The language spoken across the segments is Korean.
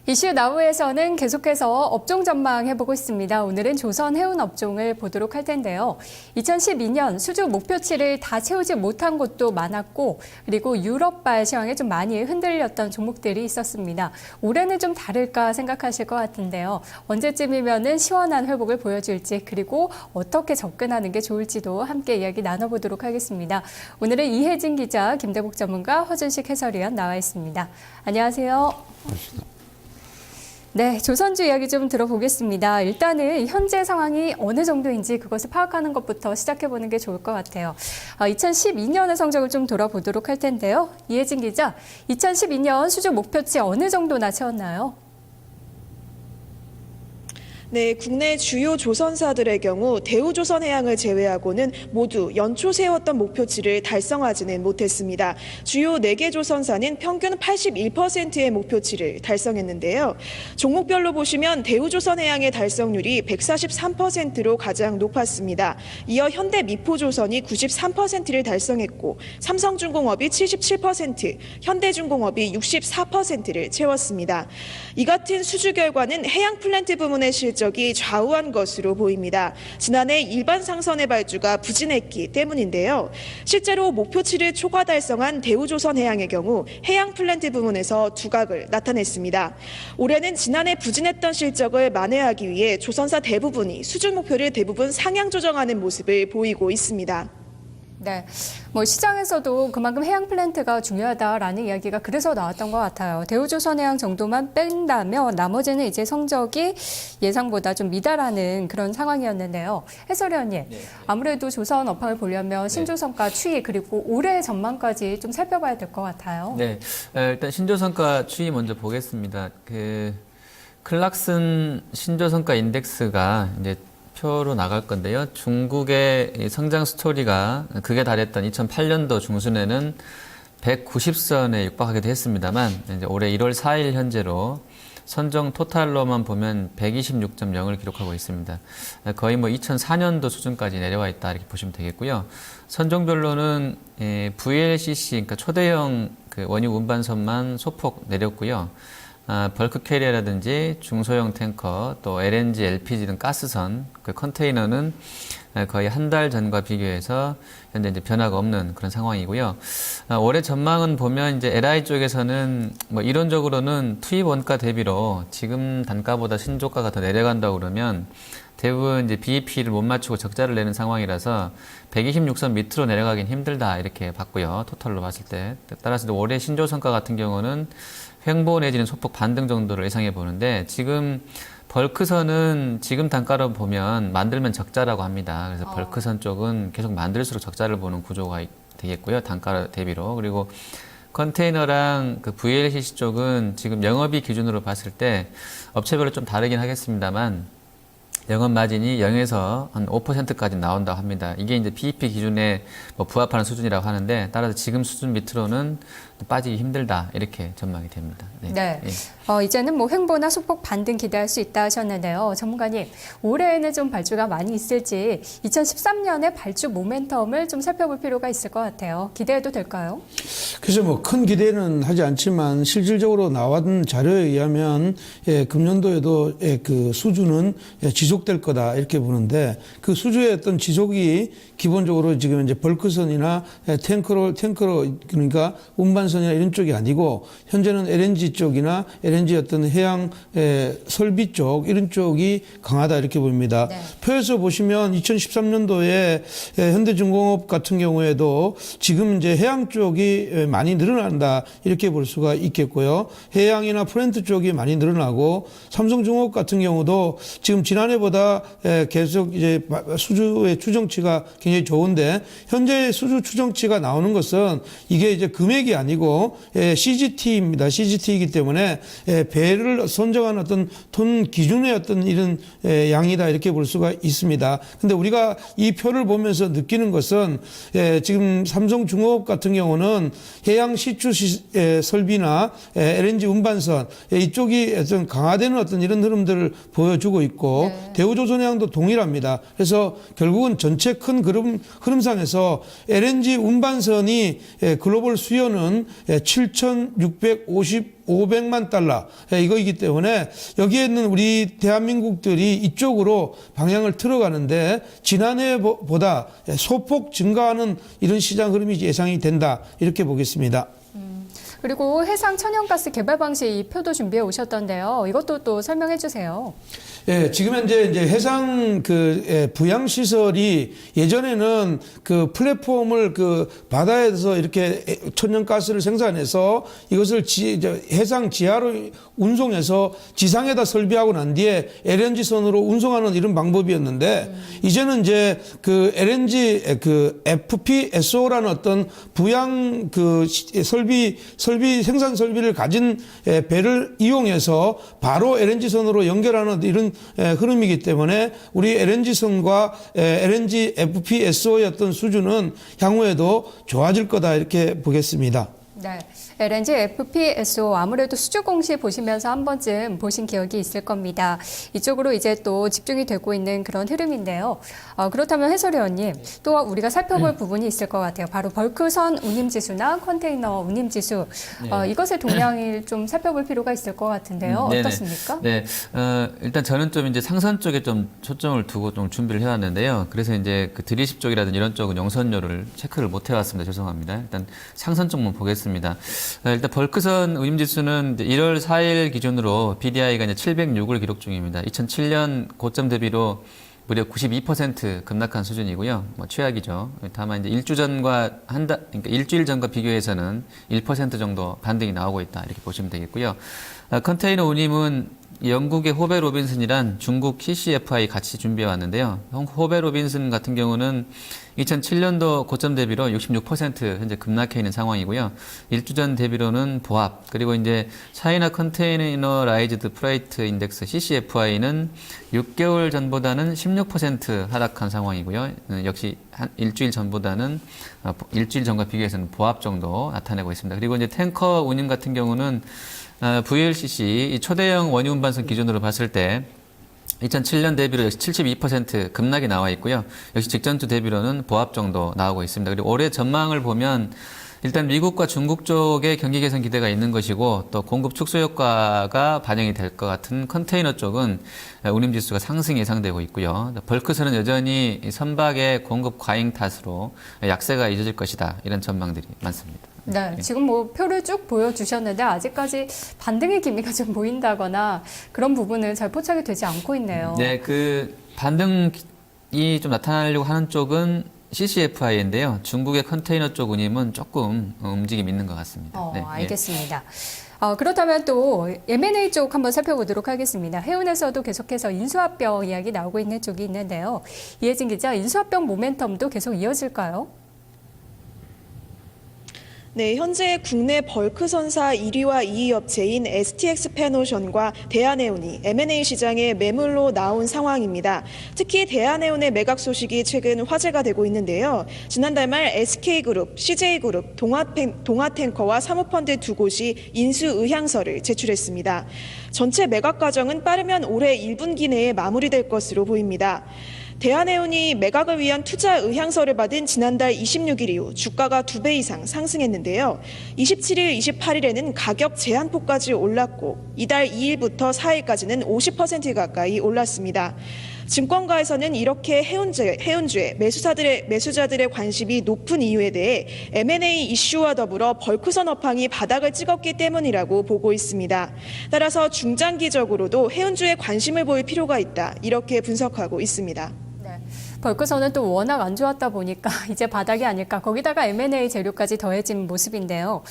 이슈 나우에서는 계속해서 업종 전망해보고 있습니다. 오늘은 조선 해운 업종을 보도록 할 텐데요. 2012년 수주 목표치를 다 채우지 못한 곳도 많았고, 그리고 유럽발 시황에 좀 많이 흔들렸던 종목들이 있었습니다. 올해는 좀 다를까 생각하실 것 같은데요. 언제쯤이면은 시원한 회복을 보여줄지, 그리고 어떻게 접근하는 게 좋을지도 함께 이야기 나눠보도록 하겠습니다. 오늘은 이혜진 기자, 김대복 전문가, 허준식 해설위원 나와 있습니다. 안녕하세요. 네, 조선주 이야기 좀 들어보겠습니다. 일단은 현재 상황이 어느 정도인지 그것을 파악하는 것부터 시작해보는 게 좋을 것 같아요. 2012년의 성적을 좀 돌아보도록 할 텐데요. 이혜진 기자, 2012년 수주 목표치 어느 정도나 채웠나요? 네, 국내 주요 조선사들의 경우 대우조선해양을 제외하고는 모두 연초 세웠던 목표치를 달성하지는 못했습니다. 주요 4개 조선사는 평균 81%의 목표치를 달성했는데요. 종목별로 보시면 대우조선해양의 달성률이 143%로 가장 높았습니다. 이어 현대미포조선이 93%를 달성했고 삼성중공업이 77%, 현대중공업이 64%를 채웠습니다. 이 같은 수주 결과는 해양 플랜트 부문의 실적이 좌우한 것으로 보입니다. 지난해 일반 상선의 발주가 부진했기 때문인데요. 실제로 목표치를 초과 달성한 대우조선해양의 경우 해양 플랜트 부문에서 두각을 나타냈습니다. 올해는 지난해 부진했던 실적을 만회하기 위해 조선사 대부분이 수주 목표를 대부분 상향 조정하는 모습을 보이고 있습니다. 네, 시장에서도 그만큼 해양 플랜트가 중요하다라는 이야기가 그래서 나왔던 것 같아요. 대우조선해양 정도만 뺀다면 나머지는 이제 성적이 예상보다 좀 미달하는 그런 상황이었는데요. 해설위원님, 아무래도 조선 업황을 보려면 신조선가 추이 그리고 올해 전망까지 좀 살펴봐야 될 것 같아요. 네, 일단 신조선가 추이 먼저 보겠습니다. 클락슨 신조선가 인덱스가 이제 표로 나갈 건데요. 중국의 성장 스토리가 극에 달했던 2008년도 중순에는 190선에 육박하기도 했습니다만 이제 올해 1월 4일 현재로 선정 토탈로만 보면 126.0을 기록하고 있습니다. 거의 2004년도 수준까지 내려와 있다 이렇게 보시면 되겠고요. 선종별로는 VLCC 그러니까 초대형 원유 운반선만 소폭 내렸고요. 벌크 캐리어라든지 중소형 탱커, 또 LNG, LPG 등 가스선, 컨테이너는 거의 한 달 전과 비교해서 현재 이제 변화가 없는 그런 상황이고요. 올해 전망은 보면 이제 LI 쪽에서는 이론적으로는 투입 원가 대비로 지금 단가보다 신조가가 더 내려간다고 그러면 대부분 이제 BEP를 못 맞추고 적자를 내는 상황이라서 126선 밑으로 내려가긴 힘들다 이렇게 봤고요. 토탈로 봤을 때. 따라서 올해 신조선가 같은 경우는 횡보 내지는 소폭 반등 정도를 예상해 보는데 지금 벌크선은 지금 단가로 보면 만들면 적자라고 합니다. 그래서 벌크선 쪽은 계속 만들수록 적자를 보는 구조가 되겠고요. 단가 대비로. 그리고 컨테이너랑 VLCC 쪽은 지금 영업이 기준으로 봤을 때 업체별로 좀 다르긴 하겠습니다만 영업 마진이 0에서 한 5%까지 나온다고 합니다. 이게 이제 BEP 기준에 부합하는 수준이라고 하는데 따라서 지금 수준 밑으로는 빠지기 힘들다 이렇게 전망이 됩니다. 네. 이제는 횡보나 소폭 반등 기대할 수 있다 하셨는데요. 전문가님, 올해에는 좀 발주가 많이 있을지 2013년의 발주 모멘텀을 좀 살펴볼 필요가 있을 것 같아요. 기대해도 될까요? 그래서 큰 기대는 하지 않지만 실질적으로 나온 자료에 의하면 금년도에도 그 수주는 지속될 거다 이렇게 보는데 그 수주의 어떤 지속이 기본적으로 지금 이제 벌크선이나 탱커로 그러니까 운반선이나 이런 쪽이 아니고 현재는 LNG 쪽이나 LNG 어떤 해양 설비 쪽 이런 쪽이 강하다 이렇게 보입니다. 네. 표에서 보시면 2013년도에 현대중공업 같은 경우에도 지금 이제 해양 쪽이 많이 늘어난다 이렇게 볼 수가 있겠고요. 해양이나 플랜트 쪽이 많이 늘어나고 삼성중공업 같은 경우도 지금 지난해보다 계속 이제 수주의 추정치가 굉장히 좋은데 현재 수주 추정치가 나오는 것은 이게 이제 금액이 아니고 CGT입니다. CGT이기 때문에 배를 선정한 어떤 톤 기준의 어떤 이런 양이다 이렇게 볼 수가 있습니다. 근데 우리가 이 표를 보면서 느끼는 것은 지금 삼성중공업 같은 경우는 해양 시추 설비나 LNG 운반선 이쪽이 어떤 강화되는 어떤 이런 흐름들을 보여주고 있고 대우조선해양도 동일합니다. 그래서 결국은 전체 큰 흐름상에서 LNG 운반선이 글로벌 수요는 돈은 7,655백만 달러 이거이기 때문에 여기에 있는 우리 대한민국들이 이쪽으로 방향을 틀어가는데 지난해보다 소폭 증가하는 이런 시장 흐름이 예상이 된다 이렇게 보겠습니다. 그리고 해상 천연가스 개발 방식 이 표도 준비해 오셨던데요. 이것도 또 설명해 주세요. 예, 지금 현재 이제 해상 부양 시설이 예전에는 그 플랫폼을 그 바다에서 이렇게 천연가스를 생산해서 이것을 해상 지하로 운송해서 지상에다 설비하고 난 뒤에 LNG 선으로 운송하는 이런 방법이었는데 이제는 이제 그 LNG 그 FPSO라는 어떤 부양 그 설비 생산 설비를 가진 배를 이용해서 바로 LNG 선으로 연결하는 이런 흐름이기 때문에 우리 LNG선과 LNG FPSO의 어떤 수준은 향후에도 좋아질 거다 이렇게 보겠습니다. 네. LNG FPSO 아무래도 수주 공시 보시면서 한 번쯤 보신 기억이 있을 겁니다. 이쪽으로 이제 또 집중이 되고 있는 그런 흐름인데요. 그렇다면 해설위원님, 또 우리가 살펴볼 부분이 있을 것 같아요. 바로 벌크선 운임지수나 컨테이너 운임지수, 이것의 동향을 좀 살펴볼 필요가 있을 것 같은데요. 어떻습니까? 네, 일단 저는 좀 이제 상선 쪽에 좀 초점을 두고 좀 준비를 해왔는데요. 그래서 이제 그 드리십 쪽이라든지 이런 쪽은 용선료를 체크를 못 해왔습니다. 죄송합니다. 일단 상선 쪽만 보겠습니다. 일단 벌크선 운임지수는 1월 4일 기준으로 BDI가 이제 706을 기록 중입니다. 2007년 고점 대비로 무려 92% 급락한 수준이고요. 뭐 최악이죠. 다만 이제 일주 전과 그러니까 일주일 전과 비교해서는 1% 정도 반등이 나오고 있다 이렇게 보시면 되겠고요. 컨테이너 운임은 영국의 호베 로빈슨이란 중국 CCFI 같이 준비해 왔는데요. 호베 로빈슨 같은 경우는 2007년도 고점 대비로 66% 현재 급락해 있는 상황이고요. 일주 전 대비로는 보합, 그리고 이제 차이나 컨테이너라이즈드 프라이트 인덱스 CCFI는 6개월 전보다는 16% 하락한 상황이고요. 역시 일주일 전보다는 일주일 전과 비교해서는 보합 정도 나타내고 있습니다. 그리고 이제 탱커 운임 같은 경우는 VLCC 초대형 원유 운반선 기준으로 봤을 때 2007년 대비로 역시 72% 급락이 나와 있고요. 역시 직전주 대비로는 보합 정도 나오고 있습니다. 그리고 올해 전망을 보면 일단 미국과 중국 쪽에 경기 개선 기대가 있는 것이고 또 공급 축소 효과가 반영이 될 것 같은 컨테이너 쪽은 운임 지수가 상승 예상되고 있고요. 벌크선은 여전히 선박의 공급 과잉 탓으로 약세가 이어질 것이다. 이런 전망들이 많습니다. 네, 지금 뭐 표를 쭉 보여주셨는데 아직까지 반등의 기미가 좀 보인다거나 그런 부분은 잘 포착이 되지 않고 있네요. 네, 그 반등이 좀 나타나려고 하는 쪽은 CCFI인데요. 중국의 컨테이너 쪽 운임은 조금 움직임이 있는 것 같습니다. 네, 알겠습니다. 그렇다면 또 M&A 쪽 한번 살펴보도록 하겠습니다. 해운에서도 계속해서 인수합병 이야기 나오고 있는 쪽이 있는데요. 이혜진 기자, 인수합병 모멘텀도 계속 이어질까요? 네, 현재 국내 벌크선사 1위와 2위 업체인 STX 페노션과 대한해운이 M&A 시장에 매물로 나온 상황입니다. 특히 대한해운의 매각 소식이 최근 화제가 되고 있는데요. 지난달 말 SK그룹, CJ그룹, 동아탱커와 사모펀드 두 곳이 인수 의향서를 제출했습니다. 전체 매각 과정은 빠르면 올해 1분기 내에 마무리될 것으로 보입니다. 대한해운이 매각을 위한 투자 의향서를 받은 지난달 26일 이후 주가가 2배 이상 상승했는데요. 27일, 28일에는 가격 제한폭까지 올랐고 이달 2일부터 4일까지는 50% 가까이 올랐습니다. 증권가에서는 이렇게 해운주의 매수자들의 관심이 높은 이유에 대해 M&A 이슈와 더불어 벌크선 업황이 바닥을 찍었기 때문이라고 보고 있습니다. 따라서 중장기적으로도 해운주에 관심을 보일 필요가 있다. 이렇게 분석하고 있습니다. 벌크선은 또 워낙 안 좋았다 보니까 이제 바닥이 아닐까. 거기다가 M&A 재료까지 더해진 모습인데요.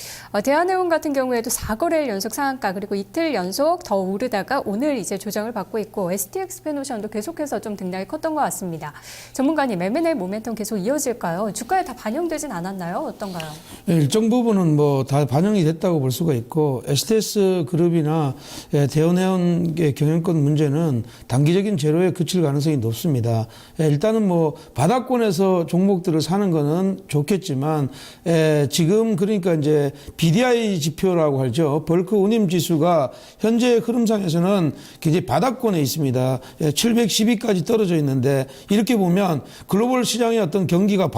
대한해운 같은 경우에도 4거래일 연속 상한가 그리고 이틀 연속 더 오르다가 오늘 이제 조정을 받고 있고 STX 페노션도 계속해서 좀 등락이 컸던 것 같습니다. 전문가님, M&A 모멘텀 계속 이어질까요? 주가에 다 반영되진 않았나요? 어떤가요? 네, 일정 부분은 뭐 다 반영이 됐다고 볼 수가 있고 STS 그룹이나 대한해운의 경영권 문제는 단기적인 재료에 그칠 가능성이 높습니다. 일단은 저는 뭐 바닥권에서 종목들을 사는 거는 좋겠지만 지금 그러니까 이제 BDI 지표라고 하죠. 벌크 운임 지수가 현재 흐름상에서는 굉장히 바닥권에 있습니다. 712까지 떨어져 있는데 이렇게 보면 글로벌 시장의 어떤 경기가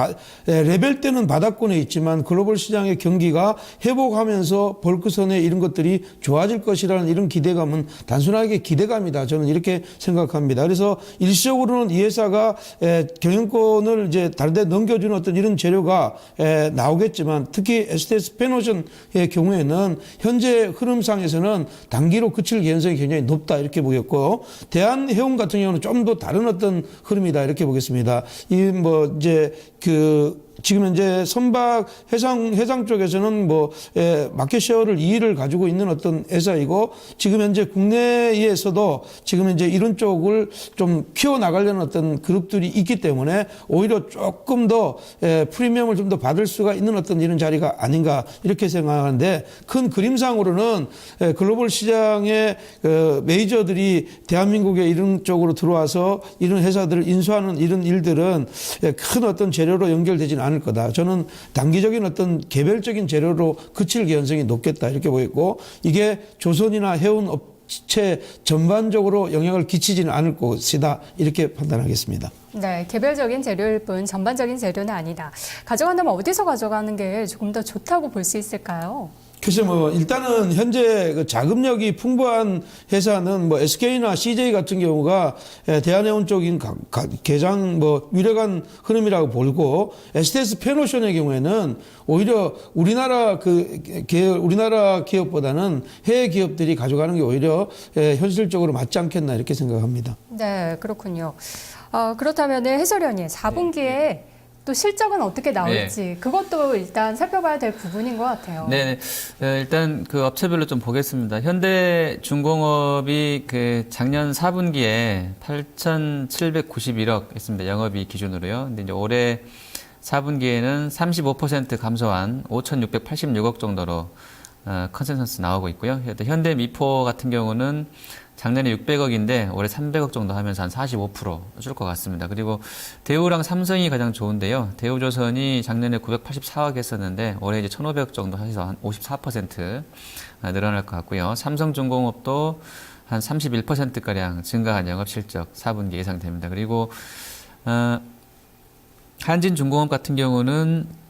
레벨 때는 바닥권에 있지만 글로벌 시장의 경기가 회복하면서 벌크선에 이런 것들이 좋아질 것이라는 이런 기대감은 단순하게 기대감이다. 저는 이렇게 생각합니다. 그래서 일시적으로는 이 회사가 경영권을 이제 다른 데 넘겨주는 어떤 이런 재료가 나오겠지만 특히 STS 페노션의 경우에는 현재 흐름상에서는 단기로 그칠 개연성이 굉장히 높다 이렇게 보겠고 대한해운 같은 경우는 좀 더 다른 어떤 흐름이다 이렇게 보겠습니다. 이 뭐 이제 지금 현재 선박 해상 쪽에서는 뭐 마켓쉐어를 2위를 가지고 있는 어떤 회사이고 지금 현재 국내에서도 지금 현재 이런 쪽을 좀 키워나가려는 어떤 그룹들이 있기 때문에 오히려 조금 더 프리미엄을 좀 더 받을 수가 있는 어떤 이런 자리가 아닌가 이렇게 생각하는데 큰 그림상으로는 글로벌 시장의 메이저들이 대한민국에 이런 쪽으로 들어와서 이런 회사들을 인수하는 이런 일들은 큰 어떤 재료로 연결되지는 않을 거다. 저는 단기적인 어떤 개별적인 재료로 그칠 개연성이 높겠다 이렇게 보였고 이게 조선이나 해운 업체 전반적으로 영향을 끼치지는 않을 것이다 이렇게 판단하겠습니다. 네, 개별적인 재료일 뿐 전반적인 재료는 아니다. 가져간다면 어디서 가져가는 게 조금 더 좋다고 볼 수 있을까요? 글쎄 뭐 일단은 현재 그 자금력이 풍부한 회사는 뭐 SK나 CJ 같은 경우가 대한해운 쪽인 개장 뭐 유력한 흐름이라고 보고 STS 페노션의 경우에는 오히려 우리나라 우리나라 기업보다는 해외 기업들이 가져가는 게 오히려 현실적으로 맞지 않겠나 이렇게 생각합니다. 네, 그렇군요. 그렇다면 해설위원님 4분기에 또 실적은 어떻게 나올지 그것도 일단 살펴봐야 될 부분인 것 같아요. 네, 일단 그 업체별로 좀 보겠습니다. 현대중공업이 그 작년 4분기에 8,791억 했습니다. 영업이익 기준으로요. 근데 이제 올해 4분기에는 35% 감소한 5,686억 정도로 컨센서스 나오고 있고요. 현대미포 같은 경우는 작년에 600억인데 올해 300억 정도 하면서 한 45% 줄 것 같습니다. 그리고 대우랑 삼성이 가장 좋은데요. 대우조선이 작년에 984억 했었는데 올해 이제 1,500억 정도 해서 한 54% 늘어날 것 같고요. 삼성중공업도 한 31%가량 증가한 영업실적 4분기 예상됩니다. 그리고 한진중공업 같은 경우는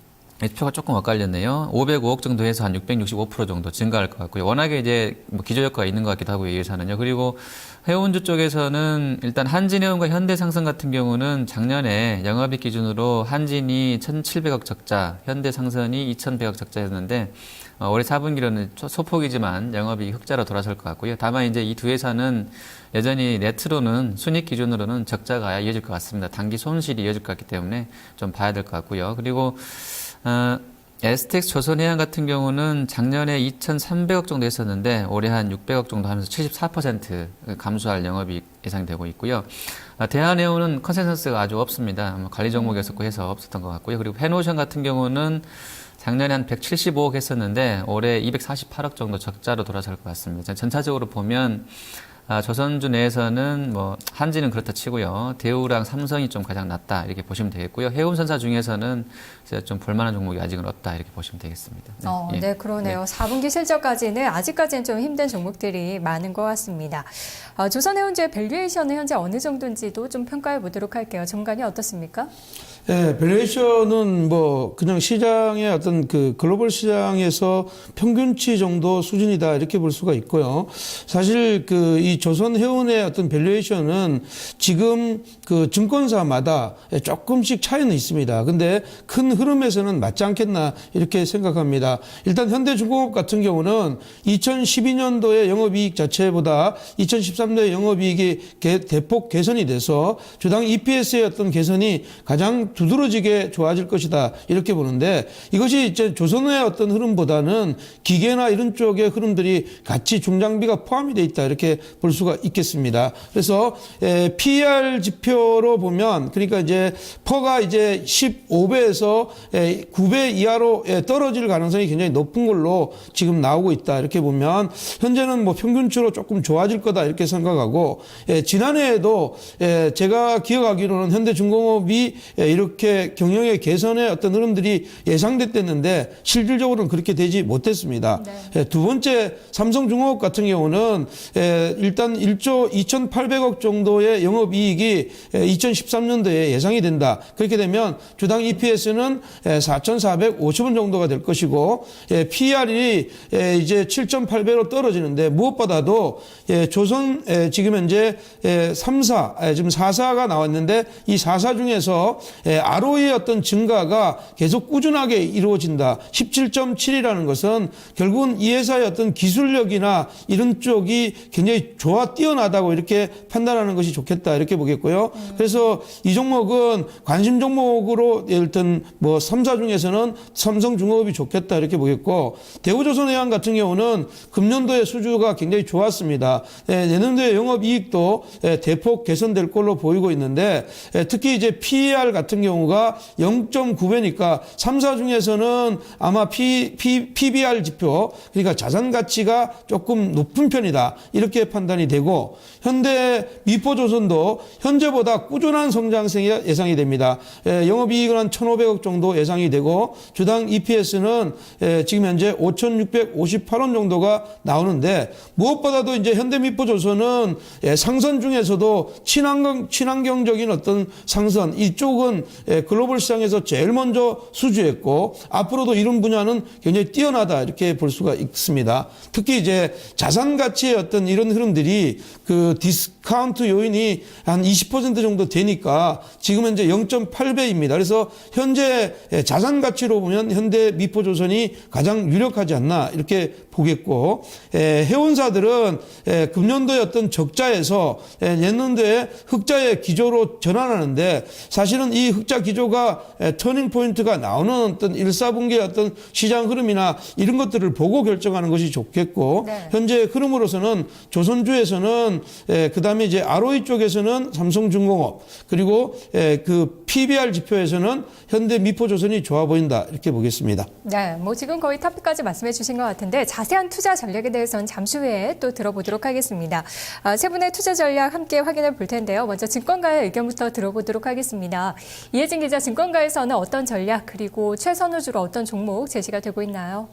표가 조금 엇갈렸네요. 505억 정도 해서 한 665% 정도 증가할 것 같고요. 워낙에 이제 뭐 기저효과가 있는 것 같기도 하고요. 이 회사는요. 그리고 해운주 쪽에서는 일단 한진해운과 현대상선 같은 경우는 작년에 영업이익 기준으로 한진이 1,700억 적자, 현대상선이 2,100억 적자였는데 올해 4분기로는 소폭이지만 영업이익 흑자로 돌아설 것 같고요. 다만 이제 이 두 회사는 여전히 네트로는 순이익 기준으로는 적자가 이어질 것 같습니다. 단기 손실이 이어질 것 같기 때문에 좀 봐야 될 것 같고요. 그리고 STX 조선해양 같은 경우는 작년에 2,300억 정도 했었는데 올해 한 600억 정도 하면서 74% 감소할 영업이익 예상되고 있고요. 대한해운은 컨센서스가 아주 없습니다. 관리 종목이었었고 해서 없었던 것 같고요. 그리고 페노션 같은 경우는 작년에 한 175억 했었는데 올해 248억 정도 적자로 돌아설 것 같습니다. 전체적으로 보면 조선주 내에서는 뭐 한진은 그렇다 치고요. 대우랑 삼성이 좀 가장 낫다 이렇게 보시면 되겠고요. 해운선사 중에서는 좀 볼만한 종목이 아직은 없다 이렇게 보시면 되겠습니다. 네, 네 그러네요. 네. 4분기 실적까지는 아직까지는 좀 힘든 종목들이 많은 것 같습니다. 조선해운주의 밸류에이션은 현재 어느 정도인지도 좀 평가해 보도록 할게요. 전문가님 어떻습니까? 네, 밸류에이션은 뭐 그냥 시장의 어떤 그 글로벌 시장에서 평균치 정도 수준이다 이렇게 볼 수가 있고요. 사실 그 이 조선해운의 어떤 밸류에이션은 지금 그 증권사마다 조금씩 차이는 있습니다. 근데 큰 흐름에서는 맞지 않겠나 이렇게 생각합니다. 일단 현대중공업 같은 경우는 2012년도의 영업이익 자체보다 2013년에 영업이익이 대폭 개선이 돼서 주당 EPS의 어떤 개선이 가장 두드러지게 좋아질 것이다 이렇게 보는데 이것이 이제 조선의 어떤 흐름보다는 기계나 이런 쪽의 흐름들이 같이 중장비가 포함이 돼 있다 이렇게 볼 수가 있겠습니다. 그래서 PER 지표로 보면 그러니까 이제 퍼가 이제 15배에서 9배 이하로 떨어질 가능성이 굉장히 높은 걸로 지금 나오고 있다 이렇게 보면 현재는 뭐 평균치로 조금 좋아질 거다 이렇게 생각하고 지난해에도 제가 기억하기로는 현대중공업이 이렇게 경영의 개선의 어떤 흐름들이 예상됐는데 실질적으로는 그렇게 되지 못했습니다. 네. 두 번째 삼성중공업 같은 경우는 일단 1조 2,800억 정도의 영업이익이 2013년도에 예상이 된다. 그렇게 되면 주당 EPS는 4,450원 정도가 될 것이고 PER이 이제 7.8배로 떨어지는데 무엇보다도 조선 지금 현재 3사 지금 4사가 나왔는데 이 4사 중에서 ROE의 어떤 증가가 계속 꾸준하게 이루어진다. 17.7이라는 것은 결국은 이 회사의 어떤 기술력이나 이런 쪽이 굉장히 뛰어나다고 이렇게 판단하는 것이 좋겠다 이렇게 보겠고요. 그래서 이 종목은 관심 종목으로 일단 뭐 3사 중에서는 삼성중공업이 좋겠다 이렇게 보겠고 대우조선해양 같은 경우는 금년도의 수주가 굉장히 좋았습니다. 내년도에 영업이익도 대폭 개선될 걸로 보이고 있는데 특히 이제 PER 같은 경우가 0.9배니까 3사 중에서는 아마 PBR 지표 그러니까 자산 가치가 조금 높은 편이다 이렇게 판단이 되고 현대 미포조선도 현재보다 꾸준한 성장성이 예상이 됩니다. 영업이익은 한 1,500억 정도 예상이 되고 주당 EPS는 지금 현재 5,658원 정도가 나오는데 무엇보다도 이제 현대미포조선은 상선 중에서도 친환경적인 어떤 상선 이쪽은 글로벌 시장에서 제일 먼저 수주했고 앞으로도 이런 분야는 굉장히 뛰어나다 이렇게 볼 수가 있습니다. 특히 이제 자산 가치의 어떤 이런 흐름들이 그 디스카운트 요인이 한 20% 정도 되니까 지금 현재 0.8배입니다. 그래서 현재 자산 가치로 보면 현대 미포조선이 가장 유력하지 않나 이렇게 보겠고 해운사들은 금년도의 어떤 적자에서 내년도에 흑자의 기조로 전환하는데 사실은 이 흑자 기조가 터닝 포인트가 나오는 어떤 1, 4분기의 어떤 시장 흐름이나 이런 것들을 보고 결정하는 것이 좋겠고 네. 현재 흐름으로서는 조선주에서는 그다음에 이제 ROE 쪽에서는 삼성중공업 그리고 그 PBR 지표에서는 현대 미포조선이 좋아 보인다 이렇게 보겠습니다. 네, 뭐 지금 거의 토픽까지 말씀해 주신 것 같은데 자세한 투자 전략에 대해서는 잠시 후에 또 들어보도록 하겠습니다. 세 분의 투자 전략 함께 확인해 볼 텐데요. 먼저 증권가의 의견부터 들어보도록 하겠습니다. 이혜진 기자, 증권가에서는 어떤 전략 그리고 최선호주로 어떤 종목 제시가 되고 있나요?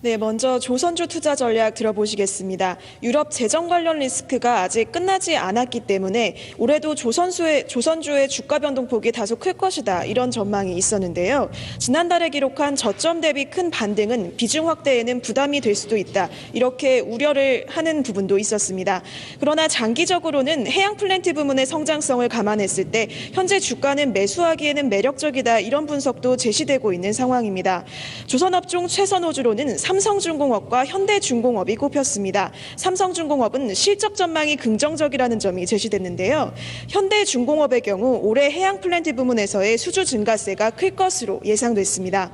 네, 먼저 조선주 투자 전략 들어보시겠습니다. 유럽 재정 관련 리스크가 아직 끝나지 않았기 때문에 올해도 조선주의 주가 변동폭이 다소 클 것이다. 이런 전망이 있었는데요. 지난달에 기록한 저점 대비 큰 반등은 비중 확대에는 부담이 될 수도 있다. 이렇게 우려를 하는 부분도 있었습니다. 그러나 장기적으로는 해양 플랜트 부문의 성장성을 감안했을 때 현재 주가는 매수하기에는 매력적이다. 이런 분석도 제시되고 있는 상황입니다. 조선업종 최선호주로는 삼성중공업과 현대중공업이 꼽혔습니다. 삼성중공업은 실적 전망이 긍정적이라는 점이 제시됐는데요. 현대중공업의 경우 올해 해양 플랜트 부문에서의 수주 증가세가 클 것으로 예상됐습니다.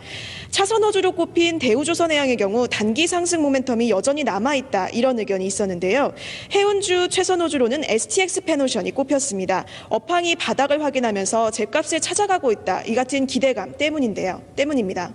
차선호주로 꼽힌 대우조선해양의 경우 단기 상승 모멘텀이 여전히 남아있다 이런 의견이 있었는데요. 해운주 최선호주로는 STX 패노션이 꼽혔습니다. 업황이 바닥을 확인하면서 죗값을 찾아가고 있다 이 같은 기대감 때문입니다.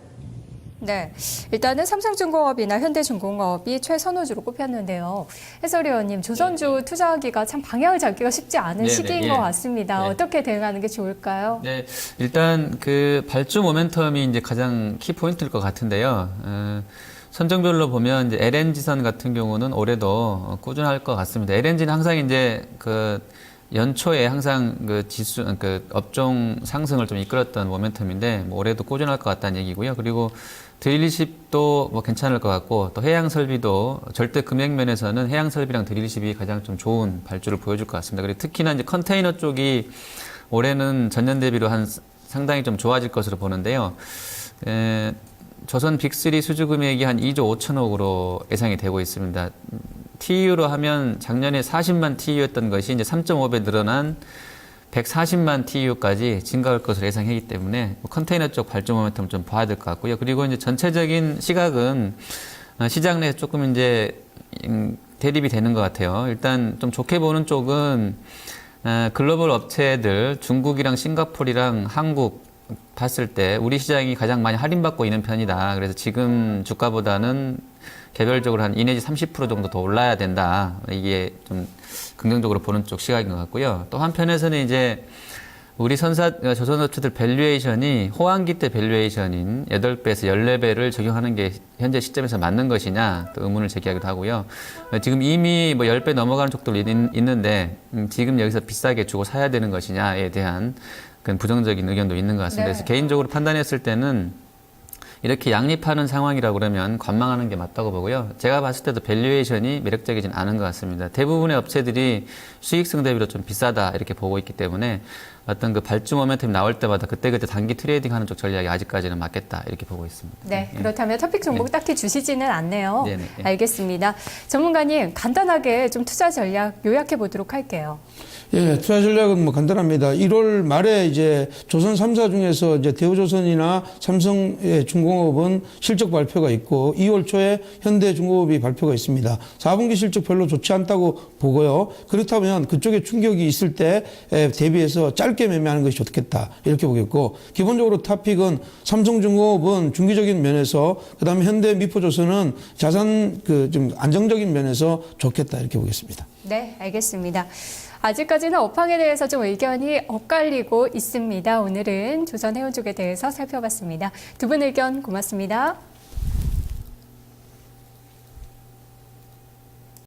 네, 일단은 삼성중공업이나 현대중공업이 최선호주로 꼽혔는데요. 해설위원님, 조선주 투자하기가 참 방향을 잡기가 쉽지 않은 시기인 것 같습니다. 네. 어떻게 대응하는 게 좋을까요? 네, 일단 그 발주 모멘텀이 이제 가장 키 포인트일 것 같은데요. 선정별로 보면 이제 LNG선 같은 경우는 올해도 꾸준할 것 같습니다. LNG는 항상 이제 그 연초에 항상 그 업종 상승을 좀 이끌었던 모멘텀인데 뭐 올해도 꾸준할 것 같다는 얘기고요. 그리고 드릴십도 뭐 괜찮을 것 같고 또 해양 설비도 절대 금액 면에서는 해양 설비랑 드릴십이 가장 좀 좋은 발주를 보여줄 것 같습니다. 그리고 특히나 이제 컨테이너 쪽이 올해는 전년 대비로 상당히 좀 좋아질 것으로 보는데요. 조선 빅3 수주 금액이 한 2조 5천억으로 예상이 되고 있습니다. TEU로 하면 작년에 40만 TEU였던 것이 이제 3.5배 늘어난 140만 TU까지 증가할 것으로 예상하기 때문에 컨테이너 쪽 발전 모멘텀을 좀 봐야 될 것 같고요. 그리고 이제 전체적인 시각은 시장 내에서 조금 이제 대립이 되는 것 같아요. 일단 좀 좋게 보는 쪽은 글로벌 업체들 중국이랑 싱가포르랑 한국 봤을 때 우리 시장이 가장 많이 할인받고 있는 편이다. 그래서 지금 주가보다는 개별적으로 한 2 내지 30% 정도 더 올라야 된다. 이게 좀 긍정적으로 보는 쪽 시각인 것 같고요. 또 한편에서는 이제 우리 조선업체들 밸류에이션이 호황기 때 밸류에이션인 8배에서 14배를 적용하는 게 현재 시점에서 맞는 것이냐 또 의문을 제기하기도 하고요. 지금 이미 뭐 10배 넘어가는 쪽도 있는데 지금 여기서 비싸게 주고 사야 되는 것이냐에 대한 그런 부정적인 의견도 있는 것 같습니다. 네. 그래서 개인적으로 판단했을 때는 이렇게 양립하는 상황이라고 그러면 관망하는 게 맞다고 보고요. 제가 봤을 때도 밸류에이션이 매력적이진 않은 것 같습니다. 대부분의 업체들이 수익성 대비로 좀 비싸다 이렇게 보고 있기 때문에 어떤 그 발주 모멘텀이 나올 때마다 그때그때 단기 트레이딩 하는 쪽 전략이 아직까지는 맞겠다 이렇게 보고 있습니다. 네, 그렇다면 토픽 종목 딱히 주시지는 않네요. 네네. 알겠습니다. 전문가님, 간단하게 좀 투자 전략 요약해 보도록 할게요. 예, 투자 전략은 뭐 간단합니다. 1월 말에 이제 조선 3사 중에서 이제 대우조선이나 삼성중공업은 실적 발표가 있고 2월 초에 현대중공업이 발표가 있습니다. 4분기 실적 별로 좋지 않다고 보고요. 그렇다면 그쪽에 충격이 있을 때 대비해서 짧게 매매하는 것이 좋겠다 이렇게 보겠고 기본적으로 탑픽은 삼성중공업은 중기적인 면에서 그다음에 현대미포조선은 자산 좀 안정적인 면에서 좋겠다 이렇게 보겠습니다. 네, 알겠습니다. 아직까지는 업황에 대해서 좀 의견이 엇갈리고 있습니다. 오늘은 조선해운 쪽에 대해서 살펴봤습니다. 두 분 의견 고맙습니다.